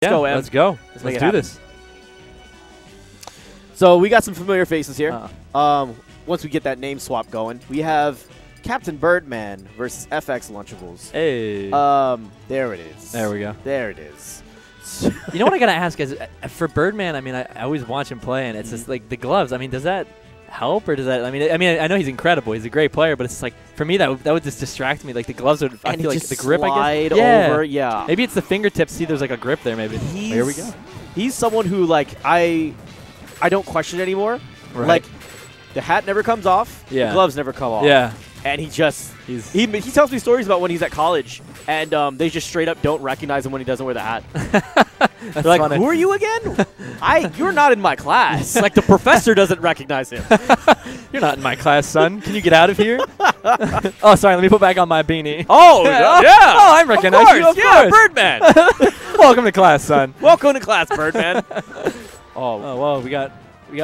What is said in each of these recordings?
Yeah, go, Em. let's go. Let's do this. So we got some familiar faces here. Once we get that name swap going, we have Captain Birdman versus FX Lunchables. Hey. There it is. There we go. There it is. You know what I gotta ask is, for Birdman, I mean, I always watch him play, and it's just like the gloves. I mean, does that help, or does that? I mean, I know he's incredible. He's a great player, but it's just like for me that would just distract me. Like the gloves would. I feel like the grip. I guess. Over. Yeah. Maybe it's the fingertips. See, there's like a grip there. Maybe. Here we go. He's someone who like I don't question anymore. Right. Like the hat never comes off. Yeah. The gloves never come off. Yeah. And he tells me stories about when he's at college, and they just straight up don't recognize him when he doesn't wear the hat. They're like, funny. Who are you again? You're not in my class. Like the professor doesn't recognize him. You're not in my class, son. Can you get out of here? Oh, sorry. Let me put back on my beanie. Oh, yeah. Oh, I recognize you. Of course. Birdman. Welcome to class, son. Welcome to class, Birdman. Oh, well, we got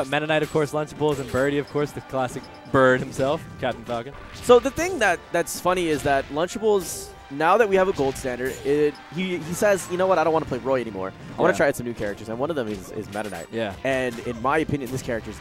Mennonite, of course, Lunchables, and Birdie, of course, the classic Bird himself, Captain Falcon. So the thing that's funny is that Lunchables, now that we have a gold standard, he says, you know what, I don't want to play Roy anymore. I want to try out some new characters, and one of them is Mennonite. Yeah. And in my opinion, this character is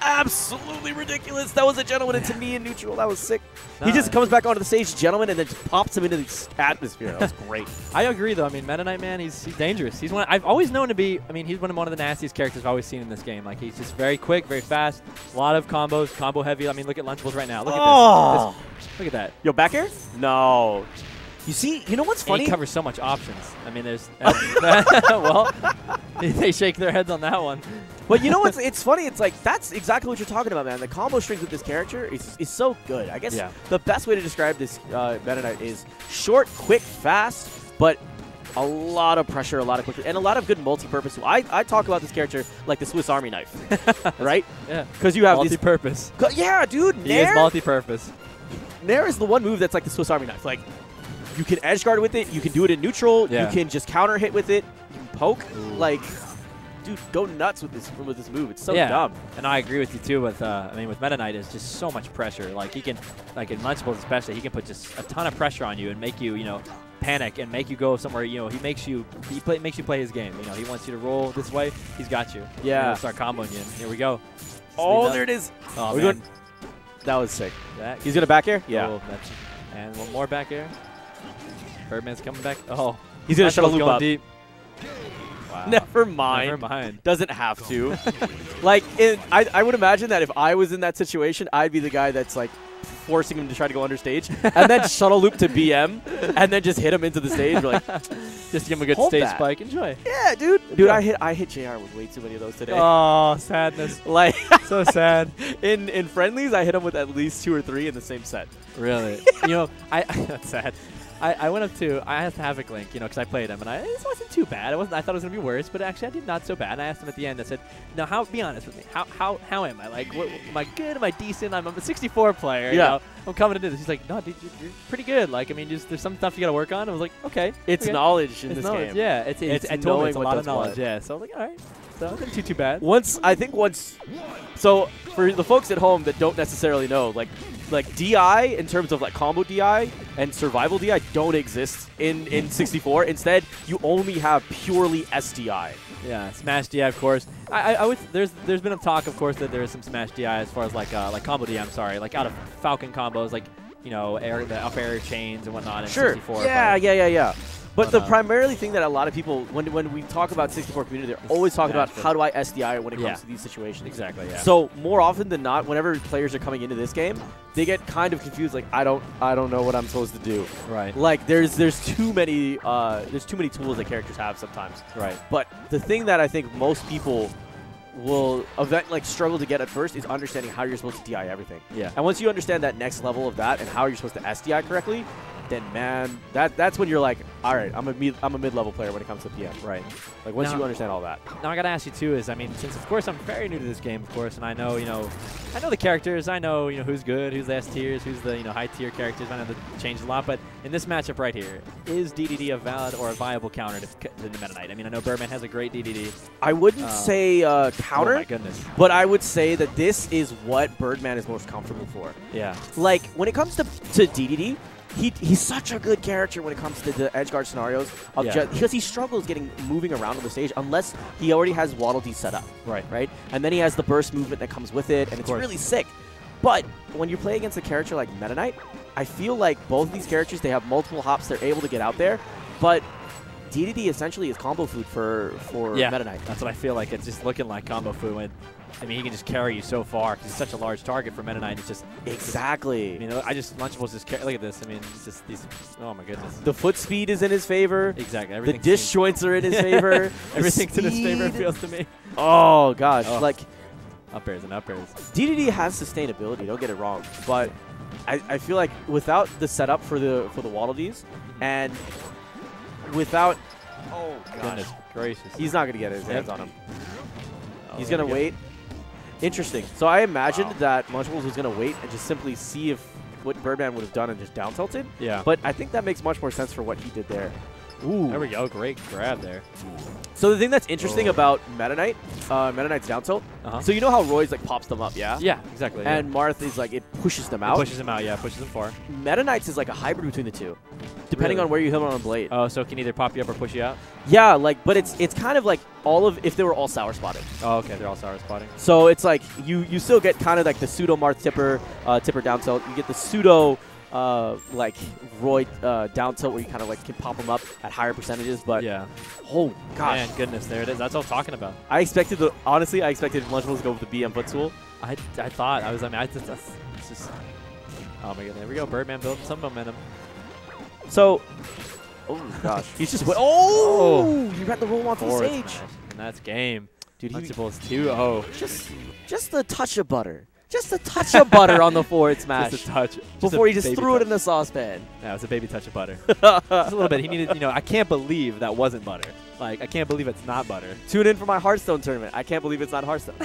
absolutely ridiculous. That was a gentleman into me in neutral. That was sick. He just comes back onto the stage, gentleman, and then just pops him into the atmosphere. That was great. I agree, though. I mean, Mennonite, man, he's dangerous. He's I've always known to be. I mean, he's one of the nastiest characters I've always seen in this game. Like, he's just very quick, very fast, a lot of combos, combo heavy. I mean, look at Lunchables right now. Look at this. Look at that. Yo, back air? No. You see, you know what's funny? And he covers so much options. I mean, there's well, they shake their heads on that one. But you know what's it's funny? It's like that's exactly what you're talking about, man. The combo strength with this character is so good. I guess the best way to describe this Mennonite is short, quick, fast, but a lot of pressure, a lot of quick, and a lot of good multi-purpose. I talk about this character like the Swiss Army knife, right? Yeah. Because you have multi-purpose. Yeah, dude. He is multi-purpose. Nair is the one move that's like the Swiss Army knife. Like, you can edge guard with it. You can do it in neutral. Yeah. You can just counter hit with it. You can poke. Like, dude, go nuts with this move. It's so dumb. And I agree with you too. With with Mennonite, is just so much pressure. Like he can, like in Lunchables especially, he can put just a ton of pressure on you and make you, panic and make you go somewhere. He makes you play his game. He wants you to roll this way. He's got you. Yeah. He'll start comboing you. And here we go. Oh, there it is. Oh, man. That was sick. He's gonna back air. Yeah. Oh, and one more back air. Birdman's coming back. Oh, he's gonna shuttle loop up. Deep. Wow. Never mind. Never mind. Doesn't have to. Like, I would imagine that if I was in that situation, I'd be the guy that's like forcing him to try to go understage, and then shuttle loop to BM, and then just hit him into the stage. We're like, just give him a good stage spike. Enjoy. Yeah, dude. Dude, I hit JR with way too many of those today. Oh, sadness. Like, so sad. In friendlies, I hit him with at least 2 or 3 in the same set. Really? That's sad. I went up to Havoc Link, because I played him, and it wasn't too bad. I thought it was gonna be worse, but actually I did not so bad. And I asked him at the end. I said, "Now, be honest with me. How am I? Like, am I good? Am I decent? I'm a 64 player. Yeah. I'm coming into this." He's like, "No, dude, you're pretty good. Like, I mean, there's some stuff you gotta work on." I was like, "Okay, it's knowledge in this game. Yeah, it's a lot of knowledge. Yeah, so I was like, all right, so it didn't too bad. So for the folks at home that don't necessarily know, like DI in terms of like combo DI and survival DI don't exist in 64. Instead, you only have purely SDI. Yeah, Smash DI, of course. There's been a talk, of course, that there is some Smash DI as far as like combo DI. I'm sorry, like out of Falcon combos, like the up air chains and whatnot in 64. Yeah. But the primarily thing that a lot of people, when we talk about 64 community, they're always talking about how do I SDI when it comes to these situations. Exactly, yeah. So more often than not, whenever players are coming into this game, they get kind of confused. Like, I don't know what I'm supposed to do. Right. Like there's too many tools that characters have sometimes. Right. But the thing that I think most people will struggle to get at first is understanding how you're supposed to DI everything. Yeah. And once you understand that next level of that and how you're supposed to SDI correctly, then man, that's when you're like, all right, I'm a mid-level player when it comes to PM. Right. Like once you understand all that. Now I gotta ask you too is, I mean, since of course I'm very new to this game, of course, and I know the characters, I know who's good, who's the S tiers, who's the high tier characters. I know that changed a lot, but in this matchup right here, is DDD a valid or a viable counter to the Mennonite? I mean, I know Birdman has a great DDD. I wouldn't say counter. Oh my goodness. But I would say that this is what Birdman is most comfortable for. Yeah. Like when it comes to DDD, he's such a good character when it comes to the edge guard scenarios of because he struggles moving around on the stage unless he already has Waddle Dee set up. Right? And then he has the burst movement that comes with it, and it's really sick. But when you play against a character like Meta Knight, I feel like both of these characters, they have multiple hops, they're able to get out there, but DDD essentially is combo food for Meta Knight. That's what I feel like. It's just looking like combo food. When, I mean, he can just carry you so far because he's such a large target for Meta Knight. It's just exactly. You know, Lunchables just look at this. I mean, it's just these. Oh my goodness. The foot speed is in his favor. Exactly. The disjoints are in his favor. Everything's in his favor. It feels to me. Oh gosh, like up airs and up airs. DDD has sustainability. Don't get it wrong, but I feel like without the setup for the Waddle Dees and without goodness gracious, he's not gonna get his hands on him. He's gonna wait. Interesting. So I imagined that Lunchables was going to wait and just simply see if what Birdman would have done and just down tilted. Yeah. But I think that makes much more sense for what he did there. Ooh. There we go. Great grab there. So the thing that's interesting about Meta Knight's down tilt, so you know how Roy's like pops them up, yeah? Yeah, exactly. And Marth is like, it pushes them out. It pushes them out, yeah. Pushes them far. Meta Knight's is like a hybrid between the two, depending on where you hit him on the blade. Oh, so it can either pop you up or push you out? Yeah, like, but it's kind of like if they were all sour spotting. Oh, okay, they're all sour spotting. So it's like you still get kind of like the pseudo Marth tipper down tilt. You get the pseudo like Roy down tilt where you kind of like can pop them up at higher percentages, but oh gosh, man, goodness, there it is. That's what I was talking about. Honestly, I expected Lunchables to go with the BM footstool. I thought it's just oh my god, there we go. Birdman building some momentum. So, oh gosh, he's just you got the roll onto the stage, and that's game. Dude, Lunchables 2-0. Just a touch of butter. Just a touch of butter on the forward smash. Just a touch. Before he just threw it in the saucepan. Yeah, it was a baby touch of butter. Just a little bit. He needed, I can't believe that wasn't butter. Like, I can't believe it's not butter. Tune in for my Hearthstone tournament. I can't believe it's not Hearthstone.